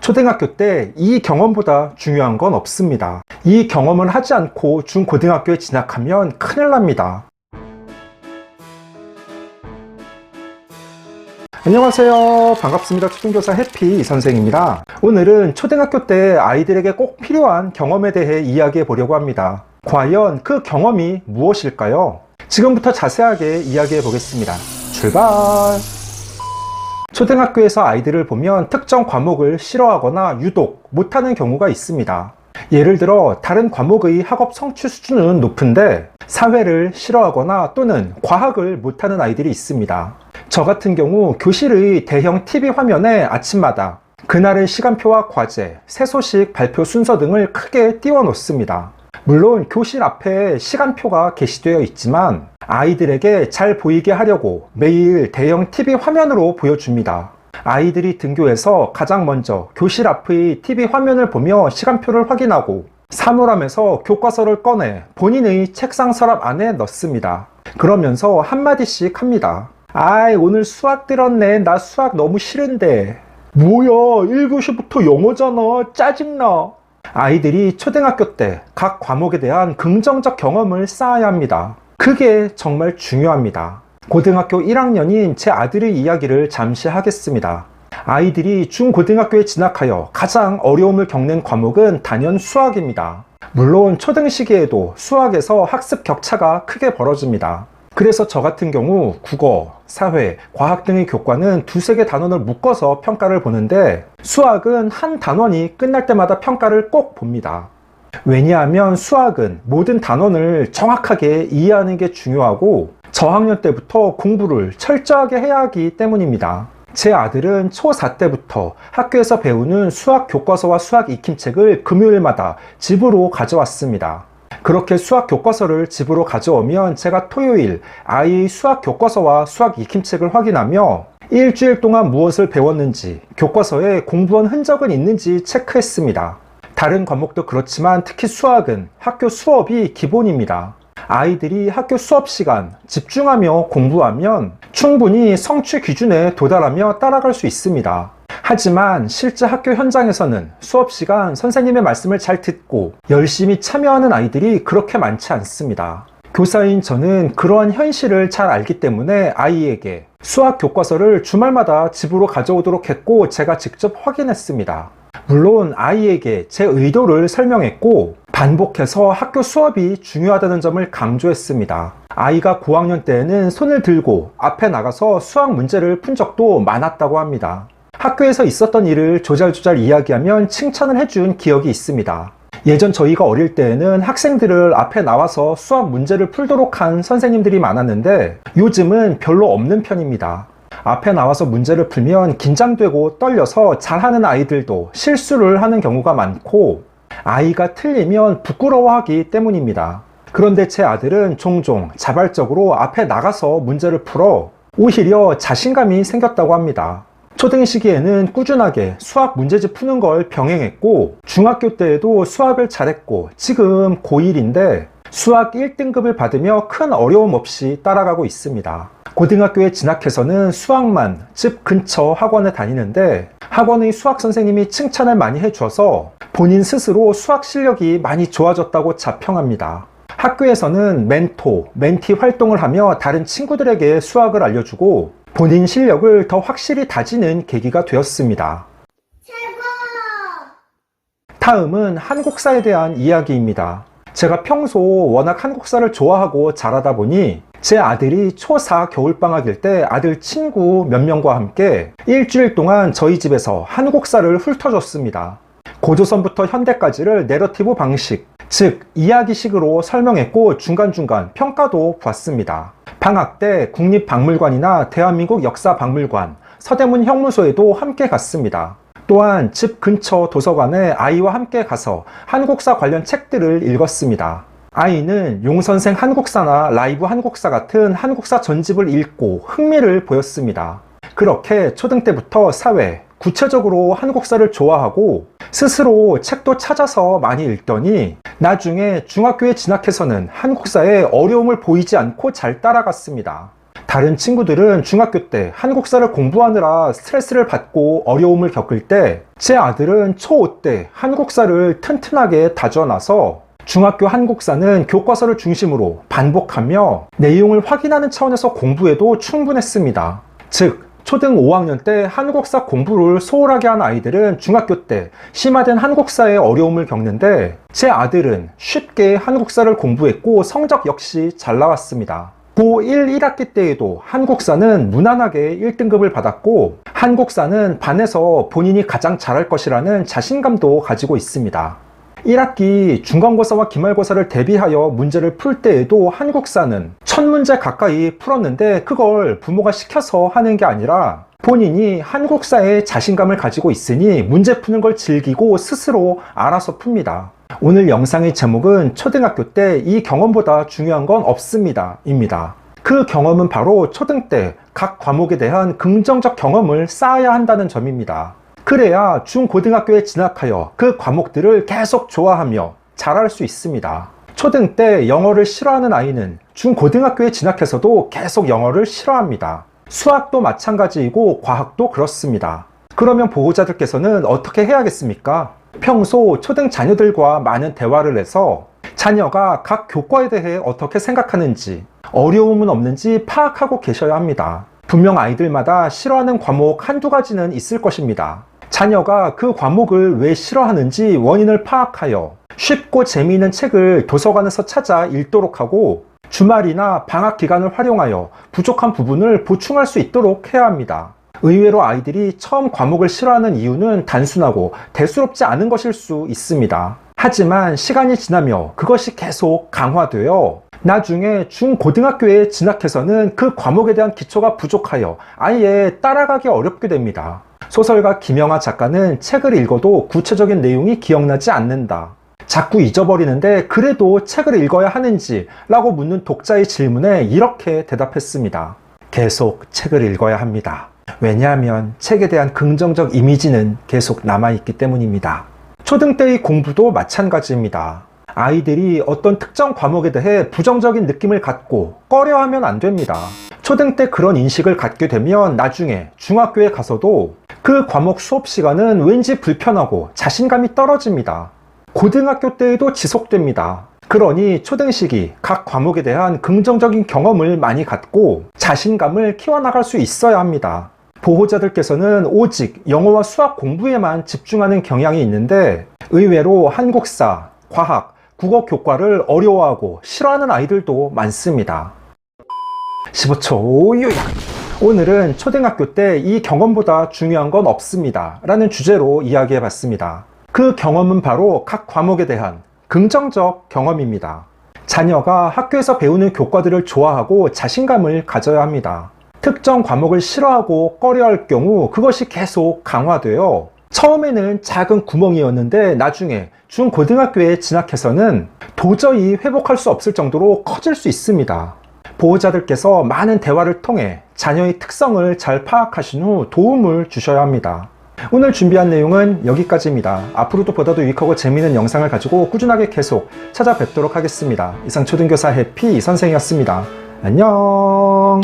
초등학교 때 이 경험보다 중요한 건 없습니다. 이 경험을 하지 않고 중고등학교에 진학하면 큰일 납니다. 안녕하세요. 반갑습니다. 초등교사 해피 선생입니다. 오늘은 초등학교 때 아이들에게 꼭 필요한 경험에 대해 이야기해 보려고 합니다. 과연 그 경험이 무엇일까요? 지금부터 자세하게 이야기해 보겠습니다. 출발! 초등학교에서 아이들을 보면 특정 과목을 싫어하거나 유독 못하는 경우가 있습니다. 예를 들어 다른 과목의 학업 성취 수준은 높은데 사회를 싫어하거나 또는 과학을 못하는 아이들이 있습니다. 저 같은 경우 교실의 대형 TV 화면에 아침마다 그날의 시간표와 과제, 새 소식 발표 순서 등을 크게 띄워 놓습니다. 물론 교실 앞에 시간표가 게시되어 있지만 아이들에게 잘 보이게 하려고 매일 대형 TV 화면으로 보여줍니다. 아이들이 등교해서 가장 먼저 교실 앞의 TV 화면을 보며 시간표를 확인하고 사물함에서 교과서를 꺼내 본인의 책상 서랍 안에 넣습니다. 그러면서 한마디씩 합니다. 아이, 오늘 수학 들었네. 나 수학 너무 싫은데. 뭐야, 1교시부터 영어잖아. 짜증나. 아이들이 초등학교 때 각 과목에 대한 긍정적 경험을 쌓아야 합니다. 그게 정말 중요합니다. 고등학교 1학년인 제 아들의 이야기를 잠시 하겠습니다. 아이들이 중고등학교에 진학하여 가장 어려움을 겪는 과목은 단연 수학입니다. 물론 초등 시기에도 수학에서 학습 격차가 크게 벌어집니다. 그래서 저 같은 경우 국어, 사회, 과학 등의 교과는 두세 개 단원을 묶어서 평가를 보는데 수학은 한 단원이 끝날 때마다 평가를 꼭 봅니다. 왜냐하면 수학은 모든 단원을 정확하게 이해하는 게 중요하고 저학년 때부터 공부를 철저하게 해야 하기 때문입니다. 제 아들은 초4 때부터 학교에서 배우는 수학 교과서와 수학 익힘책을 금요일마다 집으로 가져왔습니다. 그렇게 수학 교과서를 집으로 가져오면 제가 토요일 아이의 수학 교과서와 수학 익힘책을 확인하며 일주일 동안 무엇을 배웠는지, 교과서에 공부한 흔적은 있는지 체크했습니다. 다른 과목도 그렇지만 특히 수학은 학교 수업이 기본입니다. 아이들이 학교 수업 시간 집중하며 공부하면 충분히 성취 기준에 도달하며 따라갈 수 있습니다. 하지만 실제 학교 현장에서는 수업 시간 선생님의 말씀을 잘 듣고 열심히 참여하는 아이들이 그렇게 많지 않습니다. 교사인 저는 그러한 현실을 잘 알기 때문에 아이에게 수학 교과서를 주말마다 집으로 가져오도록 했고 제가 직접 확인했습니다. 물론 아이에게 제 의도를 설명했고 반복해서 학교 수업이 중요하다는 점을 강조했습니다. 아이가 고학년 때에는 손을 들고 앞에 나가서 수학 문제를 푼 적도 많았다고 합니다. 학교에서 있었던 일을 조잘조잘 이야기하면 칭찬을 해준 기억이 있습니다. 예전 저희가 어릴 때에는 학생들을 앞에 나와서 수학 문제를 풀도록 한 선생님들이 많았는데 요즘은 별로 없는 편입니다. 앞에 나와서 문제를 풀면 긴장되고 떨려서 잘하는 아이들도 실수를 하는 경우가 많고 아이가 틀리면 부끄러워하기 때문입니다. 그런데 제 아들은 종종 자발적으로 앞에 나가서 문제를 풀어 오히려 자신감이 생겼다고 합니다. 초등 시기에는 꾸준하게 수학 문제집 푸는 걸 병행했고 중학교 때에도 수학을 잘했고 지금 고1인데 수학 1등급을 받으며 큰 어려움 없이 따라가고 있습니다. 고등학교에 진학해서는 수학만 집 근처 학원에 다니는데 학원의 수학 선생님이 칭찬을 많이 해줘서 본인 스스로 수학 실력이 많이 좋아졌다고 자평합니다. 학교에서는 멘토, 멘티 활동을 하며 다른 친구들에게 수학을 알려주고 본인 실력을 더 확실히 다지는 계기가 되었습니다. 최고! 다음은 한국사에 대한 이야기입니다. 제가 평소 워낙 한국사를 좋아하고 잘하다 보니 제 아들이 초4 겨울방학일 때 아들 친구 몇 명과 함께 일주일 동안 저희 집에서 한국사를 훑어줬습니다. 고조선부터 현대까지를 내러티브 방식, 즉 이야기식으로 설명했고 중간중간 평가도 봤습니다. 방학 때 국립박물관이나 대한민국 역사박물관, 서대문 형무소에도 함께 갔습니다. 또한 집 근처 도서관에 아이와 함께 가서 한국사 관련 책들을 읽었습니다. 아이는 용선생 한국사나 라이브 한국사 같은 한국사 전집을 읽고 흥미를 보였습니다. 그렇게 초등 때부터 사회, 구체적으로 한국사를 좋아하고 스스로 책도 찾아서 많이 읽더니 나중에 중학교에 진학해서는 한국사에 어려움을 보이지 않고 잘 따라갔습니다. 다른 친구들은 중학교 때 한국사를 공부하느라 스트레스를 받고 어려움을 겪을 때 제 아들은 초5 때 한국사를 튼튼하게 다져놔서 중학교 한국사는 교과서를 중심으로 반복하며 내용을 확인하는 차원에서 공부해도 충분했습니다. 즉, 초등 5학년 때 한국사 공부를 소홀하게 한 아이들은 중학교 때 심화된 한국사의 어려움을 겪는데 제 아들은 쉽게 한국사를 공부했고 성적 역시 잘 나왔습니다. 고1 1학기 때에도 한국사는 무난하게 1등급을 받았고 한국사는 반에서 본인이 가장 잘할 것이라는 자신감도 가지고 있습니다. 1학기 중간고사와 기말고사를 대비하여 문제를 풀 때에도 한국사는 1000문제 가까이 풀었는데 그걸 부모가 시켜서 하는 게 아니라 본인이 한국사에 자신감을 가지고 있으니 문제 푸는 걸 즐기고 스스로 알아서 풉니다. 오늘 영상의 제목은 초등학교 때 이 경험보다 중요한 건 없습니다 입니다. 그 경험은 바로 초등 때 각 과목에 대한 긍정적 경험을 쌓아야 한다는 점입니다. 그래야 중고등학교에 진학하여 그 과목들을 계속 좋아하며 잘할 수 있습니다. 초등 때 영어를 싫어하는 아이는 중고등학교에 진학해서도 계속 영어를 싫어합니다. 수학도 마찬가지이고 과학도 그렇습니다. 그러면 보호자들께서는 어떻게 해야겠습니까? 평소 초등 자녀들과 많은 대화를 해서 자녀가 각 교과에 대해 어떻게 생각하는지, 어려움은 없는지 파악하고 계셔야 합니다. 분명 아이들마다 싫어하는 과목 한두 가지는 있을 것입니다. 자녀가 그 과목을 왜 싫어하는지 원인을 파악하여 쉽고 재미있는 책을 도서관에서 찾아 읽도록 하고 주말이나 방학 기간을 활용하여 부족한 부분을 보충할 수 있도록 해야 합니다. 의외로 아이들이 처음 과목을 싫어하는 이유는 단순하고 대수롭지 않은 것일 수 있습니다. 하지만 시간이 지나며 그것이 계속 강화되어 나중에 중고등학교에 진학해서는 그 과목에 대한 기초가 부족하여 아예 따라가기 어렵게 됩니다. 소설가 김영하 작가는 책을 읽어도 구체적인 내용이 기억나지 않는다. 자꾸 잊어버리는데 그래도 책을 읽어야 하는지? 라고 묻는 독자의 질문에 이렇게 대답했습니다. 계속 책을 읽어야 합니다. 왜냐하면 책에 대한 긍정적 이미지는 계속 남아있기 때문입니다. 초등 때의 공부도 마찬가지입니다. 아이들이 어떤 특정 과목에 대해 부정적인 느낌을 갖고 꺼려하면 안 됩니다. 초등 때 그런 인식을 갖게 되면 나중에 중학교에 가서도 그 과목 수업 시간은 왠지 불편하고 자신감이 떨어집니다. 고등학교 때에도 지속됩니다. 그러니 초등 시기 각 과목에 대한 긍정적인 경험을 많이 갖고 자신감을 키워나갈 수 있어야 합니다. 보호자들께서는 오직 영어와 수학 공부에만 집중하는 경향이 있는데 의외로 한국사, 과학, 국어 교과를 어려워하고 싫어하는 아이들도 많습니다. 15초 요약! 오늘은 초등학교 때 이 경험보다 중요한 건 없습니다 라는 주제로 이야기해 봤습니다. 그 경험은 바로 각 과목에 대한 긍정적 경험입니다. 자녀가 학교에서 배우는 교과들을 좋아하고 자신감을 가져야 합니다. 특정 과목을 싫어하고 꺼려할 경우 그것이 계속 강화되어 처음에는 작은 구멍이었는데 나중에 중고등학교에 진학해서는 도저히 회복할 수 없을 정도로 커질 수 있습니다. 보호자들께서 많은 대화를 통해 자녀의 특성을 잘 파악하신 후 도움을 주셔야 합니다. 오늘 준비한 내용은 여기까지입니다. 앞으로도 보다 더 유익하고 재미있는 영상을 가지고 꾸준하게 계속 찾아뵙도록 하겠습니다. 이상 초등교사 해피 선생이었습니다. 안녕.